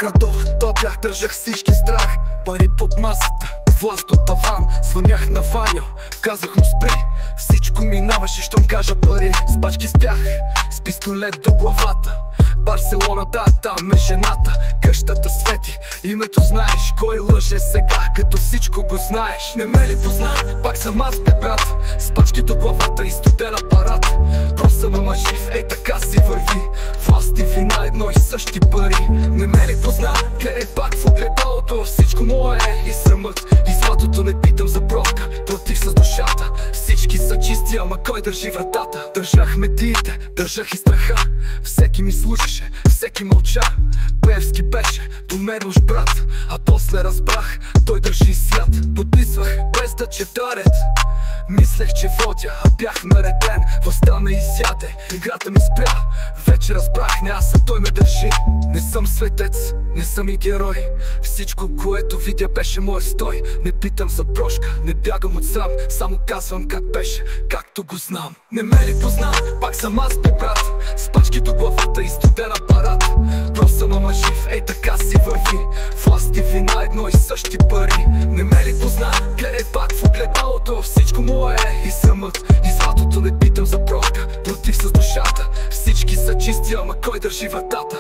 Крадох, топях, държах всички страх. Пари под масата, власт от таван. Звънях на Ваньо, казах му спри. Всичко минаваше, щом кажа пари. С пачки спях, с пистолет до главата. Барселона, да, там е жената. Къщата свети, името знаеш. Кой лъже сега, като всичко го знаеш? Не ме ли позна, пак съм аз, бе брат. С пачки до главата и студен апарат. Просто ме мъжив, ей така си върви. Власт и вина, едно и същи пари. Не ме ли позна, гледай пак в огледалото. Всичко мое е и срамът, и златото. Не питам за бровка, платих с душата. Всички са чисти, ама кой държи вратата? Държах медиите, държах и страха. Всеки ми слушаше, всеки мълча. Певски беше, до мен уж брат. А после разбрах, той държи свят. Подписвах, без да чета ред. Мислех, че водя, а бях нареден. Властта ме изяде, играта ми спря. Вече разбрах, не аз, а той ме държи. Не съм светец, не съм и герой. Всичко, което видя, беше моя стой. Не питам за прошка, не бягам от срам. Само казвам как беше, както го знам. Не ме ли позна, пак съм аз, бе брат. С пачки до главата и студен апарат. Просто съм мъжив, ей така си върви. Власт и вина, едно и същи пари. Не ме ли позна, гледай пак в огледалото. Всичко мое е и срамът, и златото. Не питам за пробка, платих с душата. Всички са чисти, ама кой държи вратата?